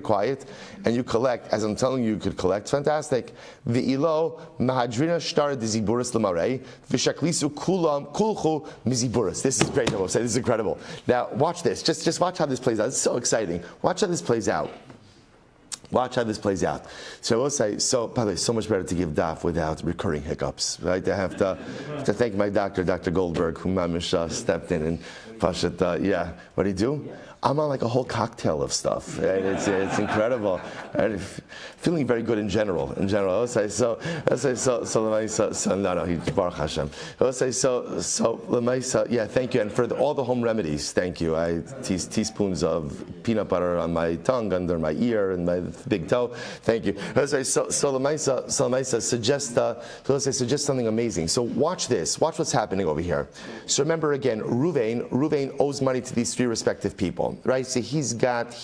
you collect, as I'm telling you, you could collect, fantastic. V'ilo mahadrina shtar diziburis l'marei v'shaklisu kulam kulchu miziburas. This is great. I will say this is incredible. Now watch this. Just watch how this plays out. It's so exciting. Watch how this plays out. Watch how this plays out. So I will say, so by the way, so much better to give daf without recurring hiccups, right? I have to thank my doctor, Dr. Goldberg, who mamish stepped in and pashat. Yeah, what did he do? I'm on like a whole cocktail of stuff. Right? It's incredible. Right? Feeling very good in general. Let's say so. No, he's Baruch Hashem. Let's say so. Yeah, thank you. And for all the home remedies, thank you. I teaspoons of peanut butter on my tongue, under my ear, and my big toe. Thank you. Let's say so. Suggest something amazing. So watch this. Watch what's happening over here. So remember again, Ruvain owes money to these three respective people. Right, so he's got.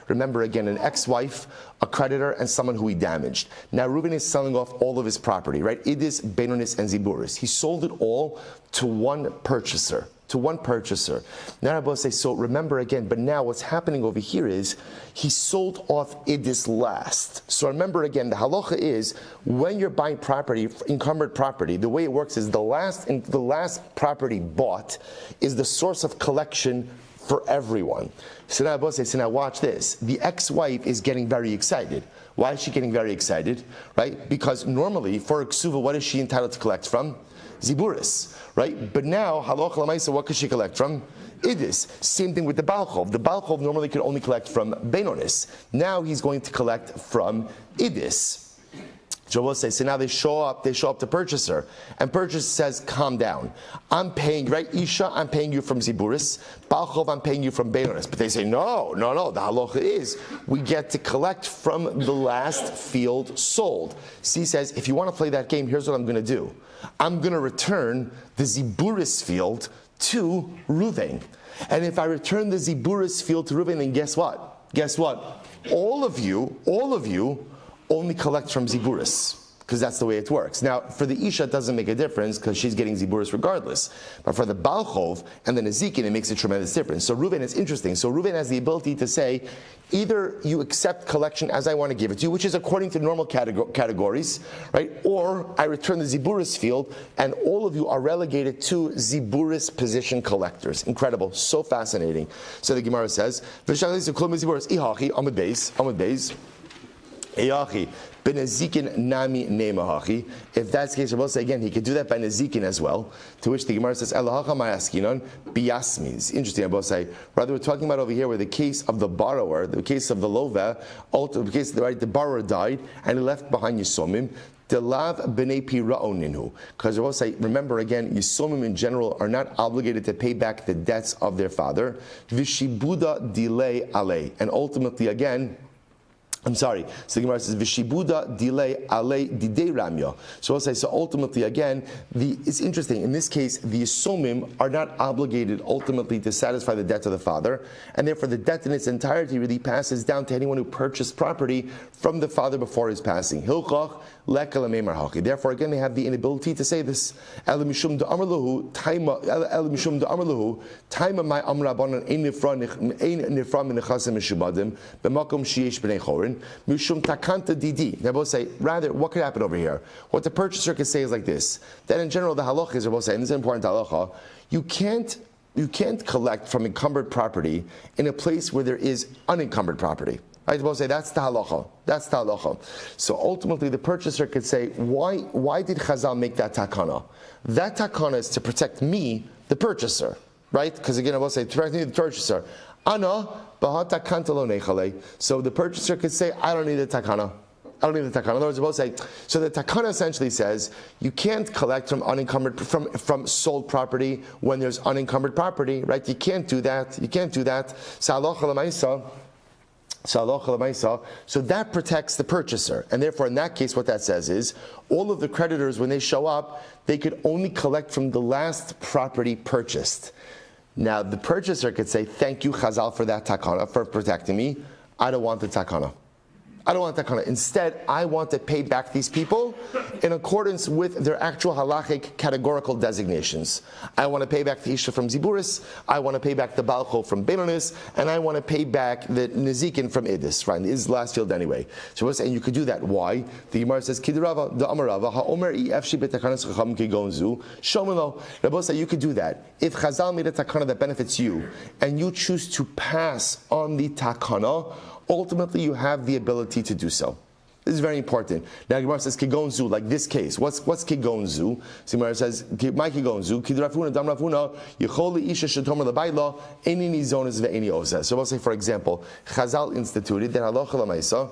Remember again, an ex-wife, a creditor, and someone who he damaged. Now Reuben is selling off all of his property. Right, Idis, Beinonis, and Ziburis. He sold it all to one purchaser. Now Rabbi says, so remember again. But now what's happening over here is he sold off Idis last. So remember again, the halacha is when you're buying property, encumbered property, the way it works is the last property bought is the source of collection for everyone. So now Abbas says, so now watch this. The ex-wife is getting very excited. Why is she getting very excited? Right? Because normally for a ksuva, what is she entitled to collect from? Ziburis. Right? But now, halacha l'maisa, what could she collect from? Idis. Same thing with the Balchov. The Balchov normally could only collect from Beinonis. Now he's going to collect from Idis. Joel says, so now they show up to purchaser, and purchaser says, calm down. I'm paying, right, Isha, I'm paying you from Ziburis, Balchov, I'm paying you from Beinonis. But they say, no, the halacha is, we get to collect from the last field sold. So he says, if you want to play that game, here's what I'm going to do. I'm going to return the Ziburis field to Ruvain. And if I return the Ziburis field to Ruvain, then guess what? All of you only collect from Ziburis, because that's the way it works. Now, for the Isha, it doesn't make a difference, because she's getting Ziburis regardless. But for the Balchov and the Nezikin, it makes a tremendous difference. So Reuven is interesting. So Reuven has the ability to say, either you accept collection as I want to give it to you, which is according to normal categories, right? Or I return the Ziburis field, and all of you are relegated to Ziburis position collectors. Incredible. So fascinating. So the Gemara says, Amud Beis. Eyachi, benezikin nami nemahachi. If that's the case, Rabbi say again, he could do that by nezikin as well. To which the Gemara says, Elahacha mayaskinon biyasmis. Interesting, Rabbi say. Rather, we're talking about over here where the case of the borrower, the case of the lova, the case the borrower died and he left behind Yisomim. Delav b'nei pira'oninu. Because Rabbi say, remember again, Yisomim in general are not obligated to pay back the debts of their father. Vishibuda delay alei. And ultimately, again, so the Gemara says, Vishibuda delay ale didei ramya. So I'll say, so ultimately, again, it's interesting. In this case, the Yisomim are not obligated ultimately to satisfy the debt of the father, and therefore the debt in its entirety really passes down to anyone who purchased property from the father before his passing. Hilchach lekal amemar hachi. Therefore, again, they have the inability to say this. El mishum da'amar lahu taima my amrabanan ein nifra min nechasim mishubadim b'makom sheyesh b'nei chorin. Mishum takanta didi. They both say, rather, what could happen over here? What the purchaser could say is like this. That in general, the halacha is, they're both saying, this is an important halacha, you can't collect from encumbered property in a place where there is unencumbered property. Right? They both say, that's the halacha. So ultimately, the purchaser could say, why did Chazal make that takana? That takana is to protect me, the purchaser. Right? Because again, I will say, to protect me, the purchaser. Ana, bahata kantalo nechale. So the purchaser could say, I don't need a takana. I don't need the takana. In other words, we're both saying, so the takana essentially says you can't collect from unencumbered from sold property when there's unencumbered property, right? You can't do that. You can't do that. So that protects the purchaser. And therefore, in that case, what that says is, all of the creditors, when they show up, they could only collect from the last property purchased. Now, the purchaser could say, thank you, Chazal, for that takana, for protecting me. I don't want the takana. I don't want takana. Instead, I want to pay back these people in accordance with their actual halachic categorical designations. I want to pay back the Isha from Ziburis, I want to pay back the Balcho from Benonis, and I want to pay back the Nezikin from Idis, right? This is the last field anyway. So we're saying you could do that. Why? The Gemara says, Kidrava, the Amarava, Ha'omer efshi betakanas chacham kigonzu, Shomelo. Rabbi says you could do that. If Chazal made a takana that benefits you, and you choose to pass on the takana, ultimately you have the ability to do so. This is very important. Now Gemara says kigonzu, like this case. What's kigonzu? So Gemara says my kigonzu kidrafuna dam rafuna yicholi isha shetomer lebayla eni nizonis ve'eni osa. So we'll say, for example, Chazal instituted that halacha lamaisa,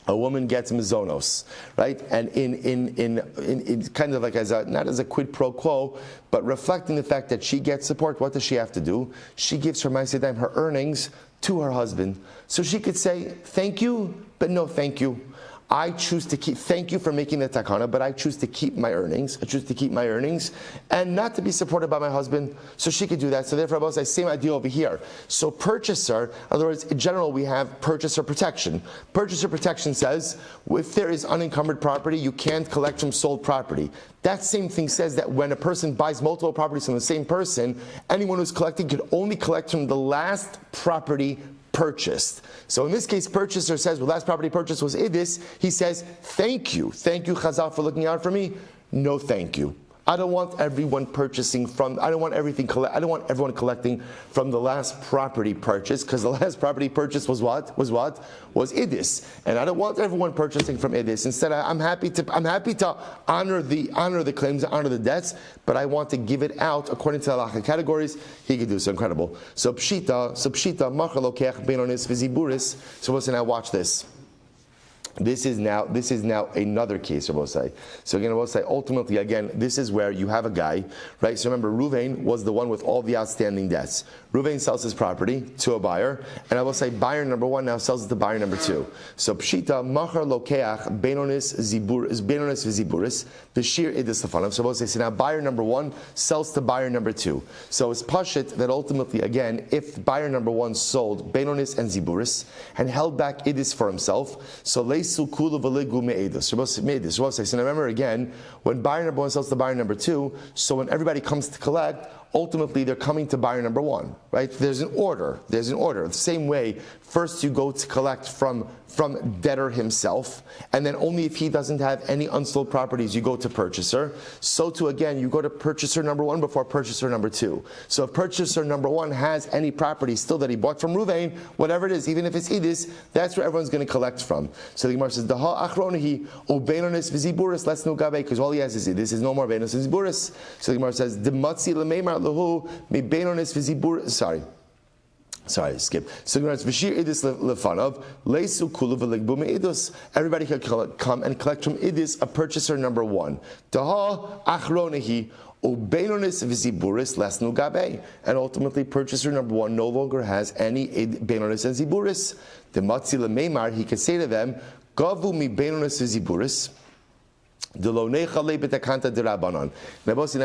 a woman gets mizonos, right? And in kind of like not as a quid pro quo, but reflecting the fact that she gets support. What does she have to do? She gives her ma'aseh her earnings to her husband. So she could say, thank you, but no thank you. I choose to keep, thank you for making the takana, but I choose to keep my earnings. I choose to keep my earnings and not to be supported by my husband. So she could do that. So therefore, I will say, same idea over here. So purchaser, in other words, in general, we have purchaser protection. Purchaser protection says, if there is unencumbered property, you can't collect from sold property. That same thing says that when a person buys multiple properties from the same person, anyone who's collecting could only collect from the last property purchased. So in this case, purchaser says, well, last property purchase was Idis. He says, thank you, Chazal, for looking out for me. No, thank you. I don't want everyone purchasing from, I don't want everyone collecting from the last property purchase, because the last property purchase was what? Was Idis. And I don't want everyone purchasing from Idis. Instead, I'm happy to honor the claims, honor the debts, but I want to give it out according to the halacha categories. He could do so. Incredible. So pshita, macha lokech benonis v'ziburis. So listen, now watch this. This is now another case, Rabbi say. So again, Rabbi say, ultimately, again, this is where you have a guy, right? So remember, Ruvain was the one with all the outstanding debts. Ruvain sells his property to a buyer, and I will say buyer number one now sells it to buyer number two. So pshita machar lokeach benonis v'ziburis b'shir idis lefanav. So I will say, so now buyer number one sells to buyer number two. So it's pashit that ultimately, again, if buyer number one sold benonis and ziburis and held back idis for himself, so so remember again, when buyer number one sells to buyer number two, so when everybody comes to collect, ultimately they're coming to buyer number one, right? There's an order. The same way, first you go to collect from debtor himself, and then only if he doesn't have any unsold properties, you go to purchaser. So too, again, you go to purchaser number one before purchaser number two. So if purchaser number one has any property still that he bought from Ruvain, whatever it is, even if it's Idis, that's where everyone's going to collect from. So the Gemara says, Daha achronahi o benonis v'ziburis les nu gabe, because all he has is Idis, is no more benonis and ziburis. So the Gemara says, Dematzi lemeimar lehu mi benonis v'ziburis, Sorry, skip. So v'shir idis lefanav leisu kulu v'legbu me'idus. Everybody can come and collect from idis a purchaser number one. Daha achronahi ubenonis v'ziburis lesnu gabe. And ultimately, purchaser number one no longer has any benonis and ziburis. The matzi lemeimar, he can say to them, gavu mi benonis v'ziburis. Now,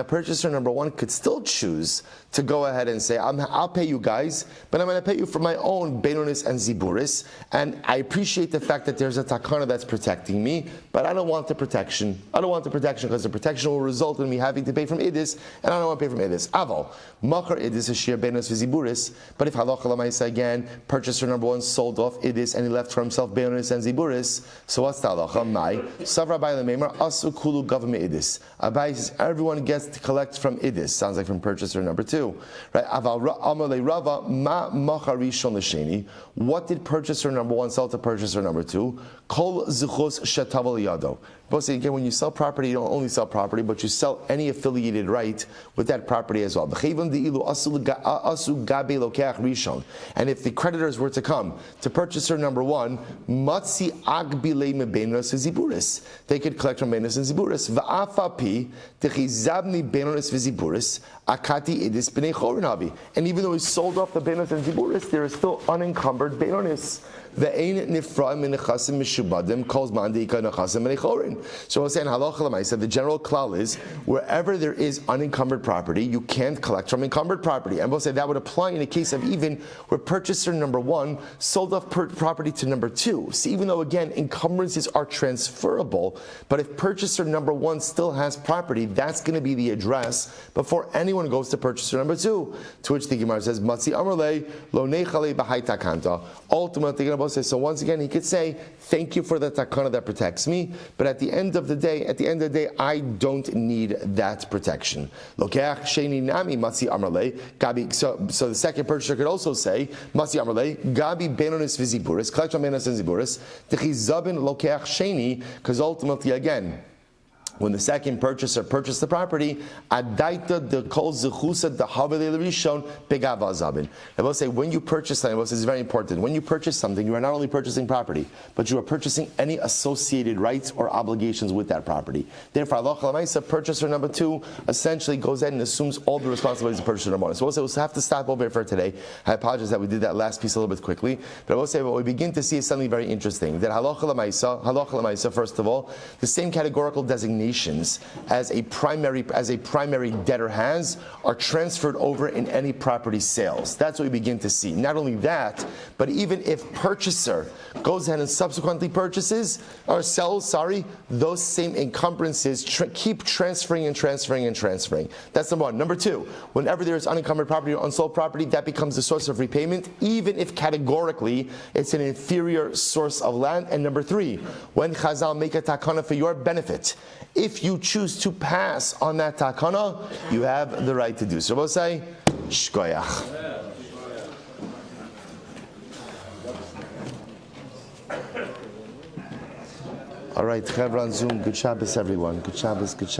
purchaser number one could still choose to go ahead and say, I'll pay you guys, but I'm going to pay you for my own Benonis and Ziburis, and I appreciate the fact that there's a takana that's protecting me, but I don't want the protection. I don't want the protection because the protection will result in me having to pay from Idis, and I don't want to pay from Idis. Aval, Machar Idis is Shir Benonis Ziburis, but if halacha l'maisa again, purchaser number one sold off Idis and he left for himself Benonis and Ziburis, so what's the halacha? Mai, Savra by the Memar, asu kulu gavme idis. Abai says everyone gets to collect from idis. Sounds like from purchaser number 2, right? Aval amalei Rava ma machar rishon l'sheni. What did purchaser number 1 sell to purchaser number 2? Kol zichus shetav yado. Both again, when you sell property, you don't only sell property, but you sell any affiliated right with that property as well. And if the creditors were to come to purchaser number 1, matzi agbile mebenos v'ziburis, they could collect from benos and ziburis. Va'afapi techizabni benos v'ziburis akati idis b'nei chorin havi. And even though he sold off the benos and ziburis, there is still unencumbered benos. So we're saying halacha l'maisa, the general klal is wherever there is unencumbered property, you can't collect from encumbered property. And we'll say that would apply in the case of even where purchaser number 1 sold off property to number 2. So even though again encumbrances are transferable, but if purchaser number 1 still has property, that's going to be the address before anyone goes to purchaser number 2. To which the Gemara says, "Matzi amarle lo nechale b'hai takanta." Ultimately, so once again, he could say, "Thank you for the takana that protects me," but at the end of the day, I don't need that protection. Lokeach sheni nami matzi amarle gabi. So the second purchaser could also say, "Matzi amarle gabi benonis v'ziburis." Collect on benos and ziburis. Techizabin lokeach sheni, because ultimately again, when the second purchaser purchased the property, adaita de kol zechusa de havelei rishon pegava zabin. I will say when you purchase something, this is very important. When you purchase something, you are not only purchasing property, but you are purchasing any associated rights or obligations with that property. Therefore, halacha l'maisa, purchaser number 2 essentially goes ahead and assumes all the responsibilities of purchaser number 1. So we'll have to stop over here for today. I apologize that we did that last piece a little bit quickly, but I will say what we begin to see is something very interesting. That halacha l'maisa, first of all, the same categorical designation as a primary debtor has are transferred over in any property sales. That's what we begin to see. Not only that, but even if purchaser goes ahead and subsequently purchases or sells, those same encumbrances keep transferring and transferring and transferring. That's number 1. Number 2, whenever there is unencumbered property or unsold property, that becomes a source of repayment, even if categorically it's an inferior source of land. And number 3, when Chazal make a takana for your benefit, if you choose to pass on that takana, you have the right to do so. We'll say, shkoyach. All right, Chevron Zoom, good Shabbos everyone. Good Shabbos, good Shabbos.